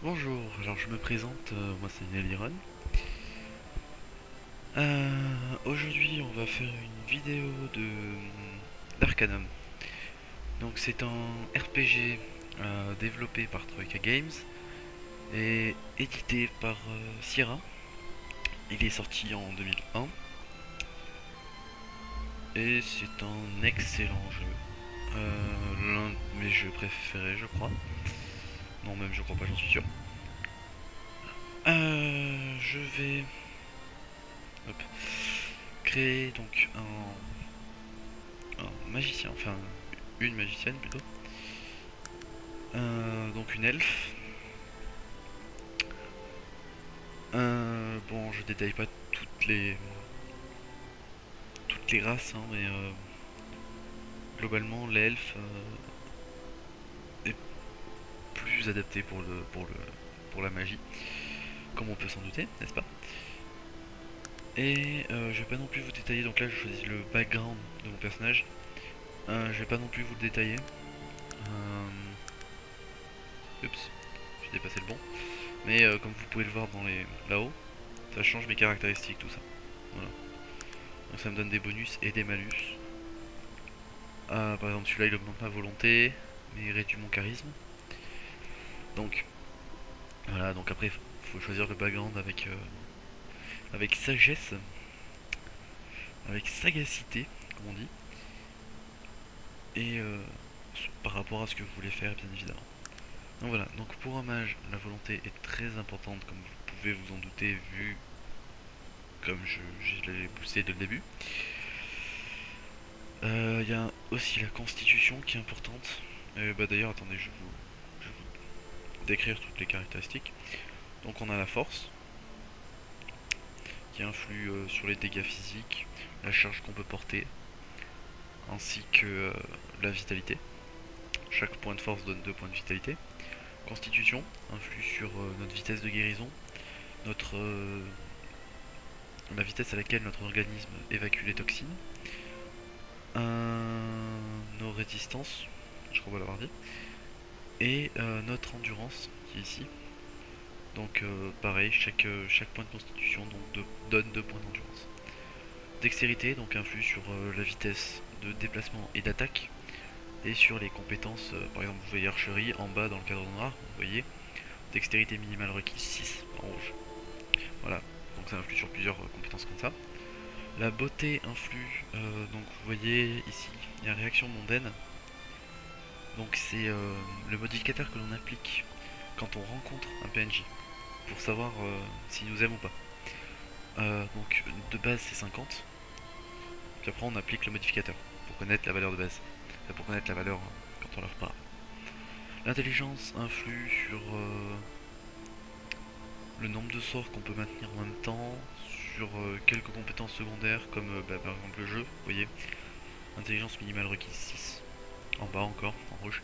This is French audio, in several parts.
Bonjour, alors je me présente, moi c'est Neliron. Aujourd'hui on va faire une vidéo de d'Arcanum. Donc c'est un RPG développé par Troika Games et édité par Sierra. Il est sorti en 2001 et c'est un excellent jeu. L'un de mes jeux préférés je crois. Non même je crois pas, j'en suis sûr. Je vais hop, créer donc un magicien, enfin une magicienne plutôt. Donc une elfe. Bon, je détaille pas toutes les races, hein, mais globalement l'elfe est plus adapté pour la magie, comme on peut s'en douter, n'est-ce pas? Et je vais pas non plus vous détailler. Donc là, je choisis le background de mon personnage. Je vais pas non plus vous le détailler. Oups, j'ai dépassé le bon. Mais comme vous pouvez le voir là-haut, ça change mes caractéristiques, tout ça. Voilà. Donc ça me donne des bonus et des malus. Par exemple, celui-là il augmente ma volonté, mais il réduit mon charisme. Donc voilà, donc après faut choisir le background avec sagesse, avec sagacité, comme on dit, et par rapport à ce que vous voulez faire, bien évidemment. Donc voilà, donc pour un mage, la volonté est très importante, comme vous pouvez vous en douter, vu comme je l'ai boosté dès le début. Il y a aussi la constitution qui est importante. D'ailleurs, attendez, je vais vous décrire toutes les caractéristiques. Donc on a la force, qui influe sur les dégâts physiques, la charge qu'on peut porter, ainsi que la vitalité. Chaque point de force donne 2 points de vitalité. Constitution influe sur notre vitesse de guérison, notre la vitesse à laquelle notre organisme évacue les toxines, nos résistances, je crois pas l'avoir dit, et notre endurance qui est ici. Donc pareil, chaque point de constitution donne 2 points d'endurance. Dextérité donc influe sur la vitesse de déplacement et d'attaque, et sur les compétences, par exemple vous voyez archerie en bas dans le cadre noir, vous voyez dextérité minimale requise 6 en rouge. Voilà, donc ça influe sur plusieurs compétences comme ça. La beauté influe, donc vous voyez ici, il y a réaction mondaine. Donc c'est le modificateur que l'on applique quand on rencontre un PNJ pour savoir s'il nous aime ou pas. Donc de base c'est 50, puis après on applique le modificateur pour connaître la valeur de base, enfin, pour connaître la valeur quand on leur parle. L'intelligence influe sur le nombre de sorts qu'on peut maintenir en même temps, sur quelques compétences secondaires comme par exemple le jeu, vous voyez, intelligence minimale requise 6, en bas encore, en rouge.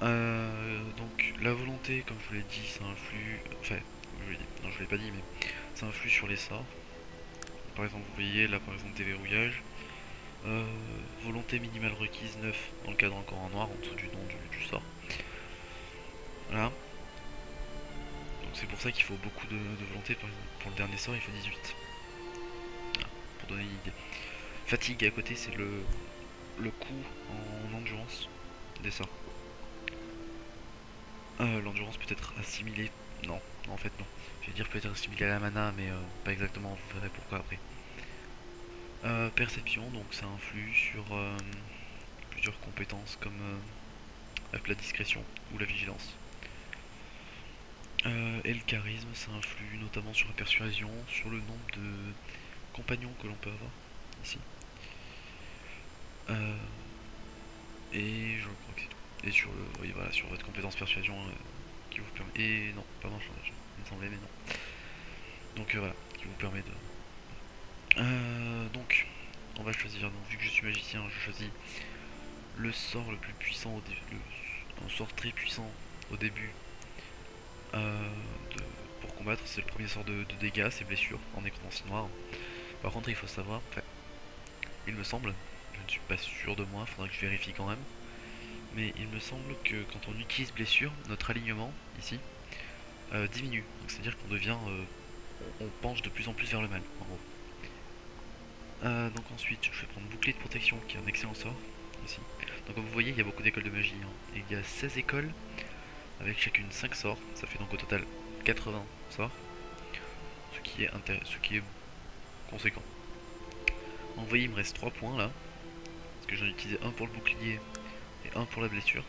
Donc la volonté, comme je vous l'ai dit, ça influe, enfin, je l'ai dit, non je l'ai pas dit, mais ça influe sur les sorts. Par exemple, vous voyez là par exemple déverrouillage, volonté minimale requise 9 dans le cadre encore en noir en dessous du nom du sort. Voilà. Donc c'est pour ça qu'il faut beaucoup de volonté. Par exemple, pour le dernier sort, il faut 18. Voilà, pour donner une idée. Fatigue à côté, c'est le coût en endurance des sorts. L'endurance peut être assimilée. Non, en fait non. Je vais dire peut être assimilée à la mana, mais pas exactement, vous verrez pourquoi après. Perception, donc ça influe sur plusieurs compétences comme la discrétion ou la vigilance. Et le charisme, ça influe notamment sur la persuasion, sur le nombre de compagnons que l'on peut avoir ici. Euh, et je crois que c'est tout. Et sur oui, voilà, sur votre compétence persuasion qui vous permet. Et non, pas marchandage, il me semblait, mais non. Donc voilà, qui vous permet de. Donc, on va choisir. Donc, vu que je suis magicien, je choisis le sort le plus puissant un sort très puissant au début euh, de, pour combattre. C'est le premier sort de dégâts, c'est blessure en nécromancie noire. Par contre, il faut savoir, enfin, il me semble, je ne suis pas sûr de moi, faudra que je vérifie quand même. mais il me semble que quand on utilise blessure, notre alignement ici diminue. Donc c'est-à-dire qu'on devient, on penche de plus en plus vers le mal, en gros. Donc ensuite, je vais prendre bouclier de protection, qui est un excellent sort ici. Donc comme vous voyez, il y a beaucoup d'écoles de magie, hein. Et il y a 16 écoles avec chacune 5 sorts. Ça fait donc au total 80 sorts, ce qui est conséquent. Donc vous voyez, il me reste 3 points là, parce que j'en ai utilisé un pour le bouclier et un pour la blessure.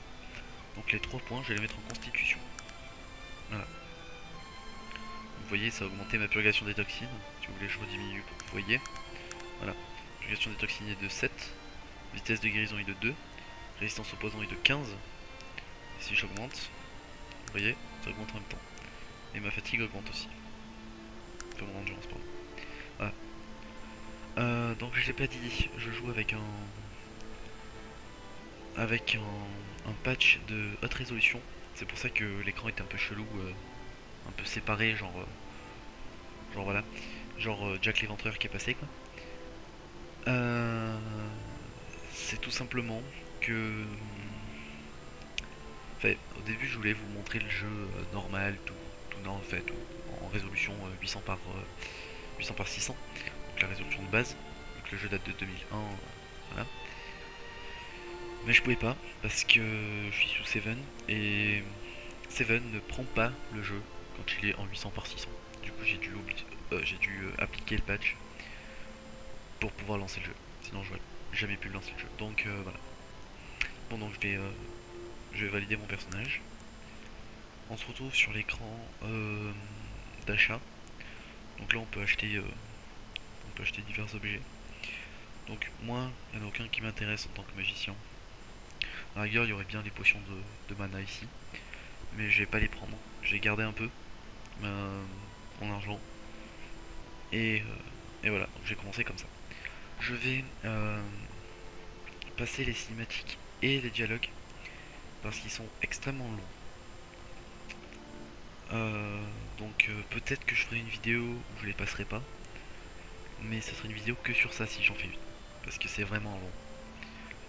Donc les 3 points, je vais les mettre en constitution. Voilà. Vous voyez, ça a augmenté ma purgation des toxines. Si vous voulez, je rediminue pour que vous voyez. Voilà. Purgation des toxines est de 7. Vitesse de guérison est de 2. Résistance au poison est de 15. Et si j'augmente, vous voyez, ça augmente en même temps. Et ma fatigue augmente aussi. Enfin, mon endurance, pardon. Voilà. Donc je l'ai pas dit, je joue avec un patch de haute résolution. C'est pour ça que l'écran est un peu chelou, un peu séparé, genre voilà, genre Jack l'Éventreur qui est passé quoi. C'est tout simplement que, enfin, au début je voulais vous montrer le jeu normal, tout en fait, en résolution 800 par 600, donc la résolution de base. Donc le jeu date de 2001, voilà. Mais je pouvais pas parce que je suis sous Seven et Seven ne prend pas le jeu quand il est en 800 par 600. Du coup j'ai dû appliquer le patch pour pouvoir lancer le jeu. Sinon j'aurais jamais pu lancer le jeu. Donc voilà. Bon donc je vais valider mon personnage. On se retrouve sur l'écran d'achat. Donc là on peut acheter divers objets. Donc moi, il n'y en a aucun qui m'intéresse en tant que magicien. À la rigueur, il y aurait bien les potions de mana ici, mais je vais pas les prendre. J'ai gardé un peu mon argent et voilà. Donc j'ai commencé comme ça. Je vais passer les cinématiques et les dialogues parce qu'ils sont extrêmement longs. Donc peut-être que je ferai une vidéo où je les passerai pas, mais ce sera une vidéo que sur ça si j'en fais une, parce que c'est vraiment long.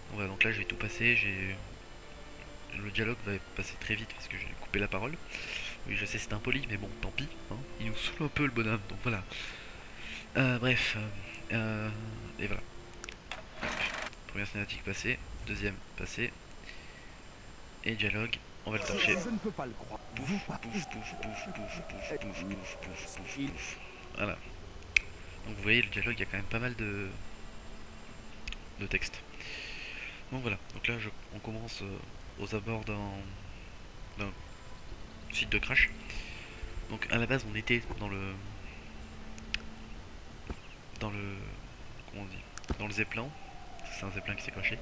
Donc, voilà, donc là je vais tout passer, le dialogue va passer très vite parce que j'ai coupé la parole. Oui, je sais, c'est impoli, mais bon, tant pis, hein. Il nous saoule un peu le bonhomme, donc voilà. Bref, et voilà. Première cinématique passée, deuxième passée, et dialogue, on va le torcher. Je ne peux pas le croire. Pouf, pouf, pouf, pouf, pouf, pouf, pouf, pouf, pouf, pouf, pouf. Voilà. Donc vous voyez, le dialogue, il y a quand même pas mal de texte. Donc voilà, donc là on commence aux abords d'un site de crash. Donc à la base on était dans le comment on dit, dans le zeppelin. C'est un zeppelin qui s'est crashé.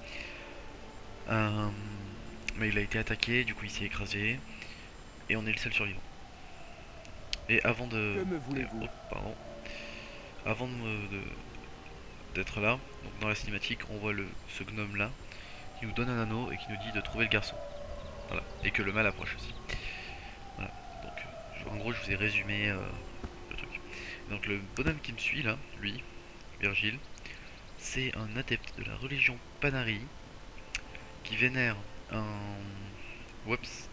Mais il a été attaqué, du coup il s'est écrasé et on est le seul survivant. Et avant de, Que me voulez-vous? oh, pardon, avant d'être là, donc dans la cinématique, on voit ce gnome là qui nous donne un anneau et qui nous dit de trouver le garçon. Voilà, et que le mal approche aussi. Voilà, donc en gros je vous ai résumé le truc. Donc le bonhomme qui me suit là, lui, Virgile, c'est un adepte de la religion Panari qui vénère un. Whoops.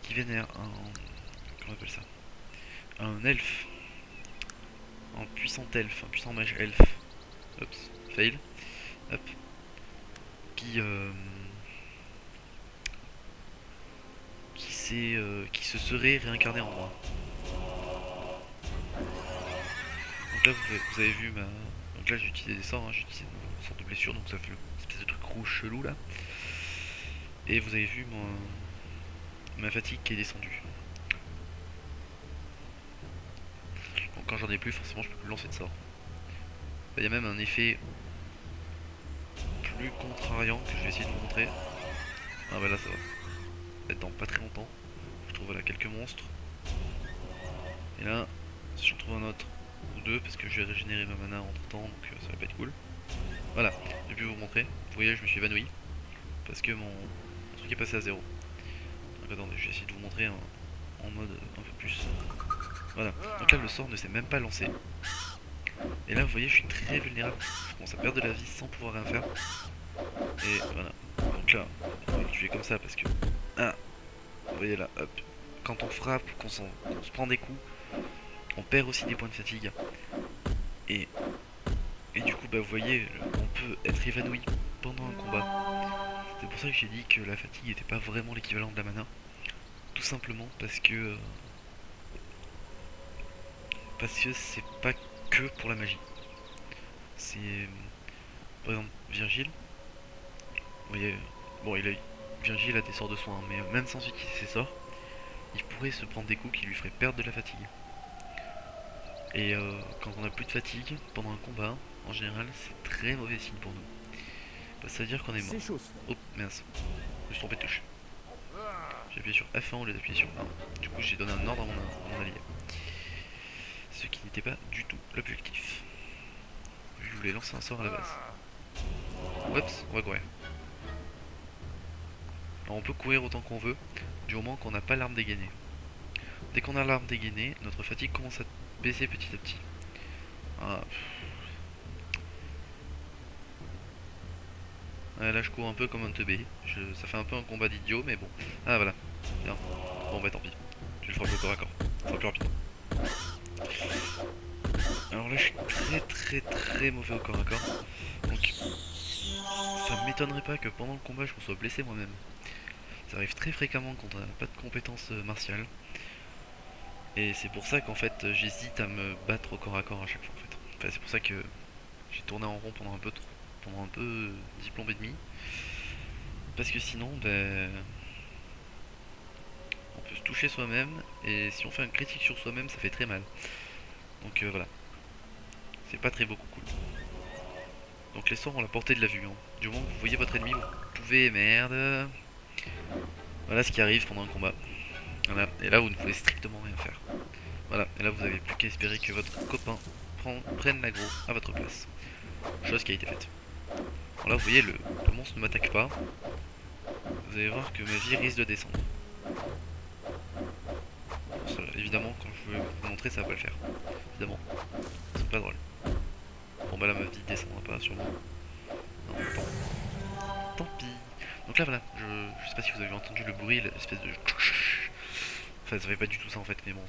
Qui vénère un. Comment on appelle ça? Un elfe. Un puissant elfe. Un puissant mage elfe. Oups. Fail. Hop. Qui. Qui se serait réincarné en moi. Donc là vous avez vu ma. Donc là j'ai utilisé des sorts, hein, j'ai utilisé une sorte de blessure, donc ça fait une espèce de truc rouge chelou là. Et vous avez vu ma fatigue qui est descendue. Donc quand j'en ai plus, forcément je peux plus lancer de sort. Il y a même un effet plus contrariant que je vais essayer de vous montrer. Ah bah là ça va être dans pas très longtemps. Je trouve voilà quelques monstres. Et là, si j'en trouve un autre ou deux, parce que je vais régénérer ma mana entre temps, donc ça va pas être cool. Voilà, j'ai pu vous montrer. Vous voyez, je me suis évanoui. Parce que mon truc est passé à zéro. Donc attendez, je vais essayer de vous montrer en mode un peu plus. Voilà, donc là le sort ne s'est même pas lancé. Et là vous voyez, je suis très vulnérable. Je commence à perdre de la vie sans pouvoir rien faire. Et voilà. Donc Donc là, on va le tuer comme ça parce que... Ah, vous voyez là, hop. Quand on frappe, qu'on se prend des coups, on perd aussi des points de fatigue. Et, et du coup, bah vous voyez, on peut être évanoui pendant un combat. C'est pour ça que j'ai dit que la fatigue n'était pas vraiment l'équivalent de la mana. Tout simplement parce que c'est pas que pour la magie. C'est par exemple Virgile. Vous voyez, bon Virgile a des sorts de soins, mais même sans utiliser ses sorts, il pourrait se prendre des coups qui lui feraient perdre de la fatigue. Et quand on a plus de fatigue pendant un combat, en général, c'est très mauvais signe pour nous. Bah, ça veut dire qu'on est mort. Oh mince, je me suis trompé de touche. J'ai appuyé sur F1 au lieu d'appuyer sur A. Du coup, j'ai donné un ordre à mon allié. Ce qui n'était pas du tout l'objectif. Je voulais lancer un sort à la base. Oups, on va courir. Alors on peut courir autant qu'on veut, du moment qu'on n'a pas l'arme dégainée. Dès qu'on a l'arme dégainée, notre fatigue commence à baisser petit à petit. Ah, là je cours un peu comme un teubé. Ça fait un peu un combat d'idiot, mais bon. Ah voilà. Bien. Bon bah tant pis. Je le ferai au corps à corps. Ça sera plus rapide. Alors là je suis très mauvais au corps à corps. Donc ça m'étonnerait pas que pendant le combat je me sois blessé moi-même. Ça arrive très fréquemment quand on n'a pas de compétences martiales. Et c'est pour ça qu'en fait j'hésite à me battre au corps à corps à chaque fois en fait. Enfin, c'est pour ça que j'ai tourné en rond pendant un peu diplôme et demi. Parce que sinon, ben, on peut se toucher soi-même, et si on fait un critique sur soi-même, ça fait très mal. Donc voilà, c'est pas très beaucoup cool. Donc les sorts ont la portée de la vue. Hein. Du moment que vous voyez votre ennemi, vous pouvez... Merde. Voilà ce qui arrive pendant un combat. Voilà, et là vous ne pouvez strictement rien faire. Voilà, et là vous avez plus qu'à espérer que votre copain prenne l'aggro à votre place. Chose qui a été faite. Alors là vous voyez, le monstre ne m'attaque pas. Vous allez voir que ma vie risque de descendre. Ça, évidemment, quand je veux vous montrer, ça va pas le faire. Évidemment, c'est pas drôle. Bon bah là ma vie descendra pas sûrement. Non, tant pis. Donc là voilà, je sais pas si vous avez entendu le bruit, l'espèce de... Enfin ça fait pas du tout ça en fait, mais bon,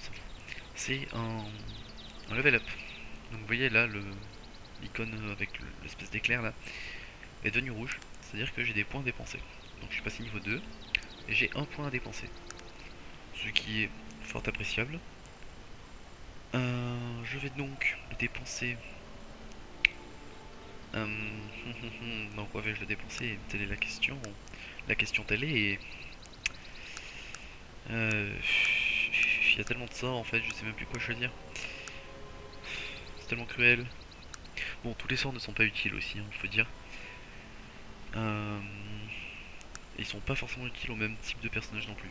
c'est un level up. Donc vous voyez là, l'icône avec l'espèce d'éclair là, est devenue rouge. C'est-à-dire que j'ai des points dépensés. Donc je suis passé niveau 2, et j'ai un point à dépenser. Ce qui est fort appréciable. Je vais donc le dépenser. Dans quoi vais-je le dépenser? Telle est la question. La question telle est. Il y a tellement de sorts en fait, je sais même plus quoi choisir. C'est tellement cruel. Bon, tous les sorts ne sont pas utiles aussi, il faut dire. Ils sont pas forcément utiles au même type de personnage non plus.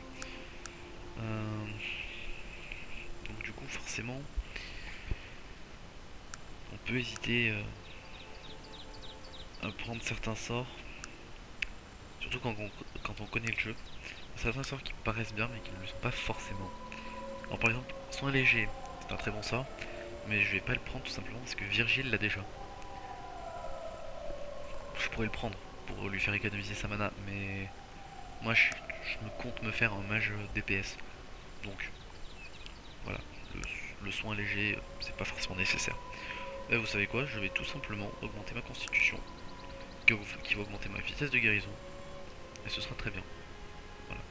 Donc du coup, forcément, on peut hésiter à prendre certains sorts. Surtout quand on connaît le jeu. Certains sorts qui paraissent bien mais qui ne le sont pas forcément. Alors par exemple, soin léger, c'est un très bon sort, mais je vais pas le prendre tout simplement parce que Virgile l'a déjà. Je pourrais le prendre pour lui faire économiser sa mana, mais moi je me compte me faire un mage DPS. Donc voilà, le soin léger, c'est pas forcément nécessaire. Et vous savez quoi, je vais tout simplement augmenter ma constitution, qui va augmenter ma vitesse de guérison, et ce sera très bien. Voilà.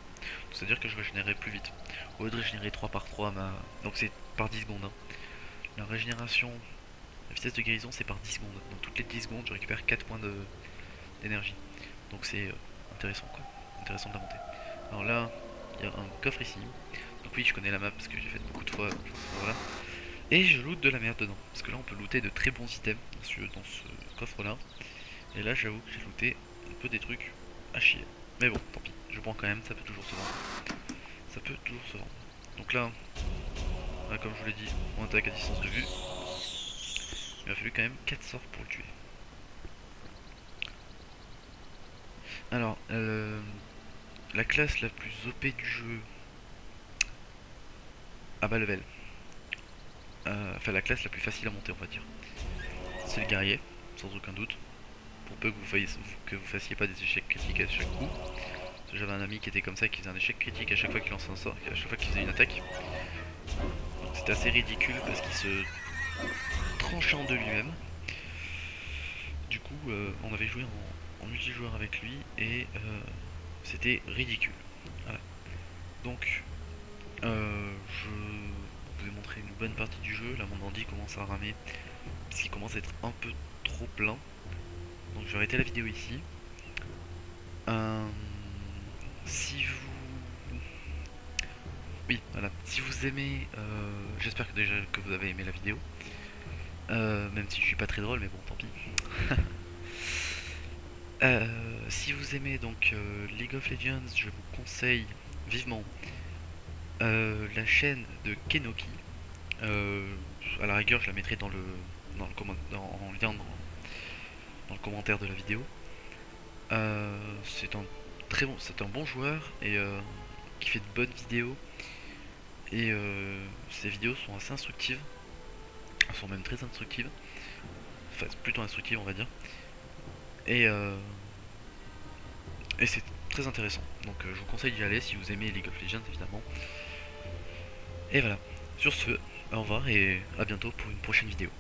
C'est-à-dire que je régénérerai plus vite. Au lieu de régénérer 3 par 3, donc c'est par 10 secondes. Hein. La régénération, la vitesse de guérison, c'est par 10 secondes. Donc toutes les 10 secondes, je récupère 4 points d'énergie. Donc c'est intéressant quoi. Intéressant de la monter. Alors là, il y a un coffre ici. Donc oui, je connais la map parce que j'ai fait beaucoup de fois. Voilà. Et je loot de la merde dedans. Parce que là, on peut looter de très bons items dans ce coffre là. Et là, j'avoue que j'ai looté un peu des trucs à chier. Mais bon, tant pis. Je prends quand même, ça peut toujours se vendre. Ça peut toujours se vendre. Donc là, comme je vous l'ai dit, on attaque à distance de vue. Il a fallu quand même 4 sorts pour le tuer. Alors, la classe la plus OP du jeu à bas level, enfin la classe la plus facile à monter on va dire, c'est le guerrier, sans aucun doute, pour peu que vous fassiez pas des échecs critique à chaque coup. J'avais un ami qui était comme ça, qui faisait un échec critique à chaque fois qu'il lançait un sort, à chaque fois qu'il faisait une attaque. C'était assez ridicule parce qu'il se tranchait en deux lui-même. Du coup, on avait joué en multijoueur avec lui et c'était ridicule. Voilà. Donc, je vous ai montré une bonne partie du jeu. Là, mon ordi commence à ramer parce qu'il commence à être un peu trop plein. Donc, je vais arrêter la vidéo ici. Euh, si vous... Oui, voilà. Si vous aimez... j'espère que déjà que vous avez aimé la vidéo. Même si je suis pas très drôle, mais bon, tant pis. Si vous aimez donc League of Legends, je vous conseille vivement la chaîne de Kenoki. À la rigueur, je la mettrai en lien dans le commentaire de la vidéo. C'est un bon joueur et qui fait de bonnes vidéos. Et ses vidéos sont assez instructives. Elles sont même très instructives. Enfin, c'est plutôt instructives, on va dire. Et, euh, et c'est très intéressant. Donc je vous conseille d'y aller si vous aimez League of Legends, évidemment. Et voilà. Sur ce, au revoir et à bientôt pour une prochaine vidéo.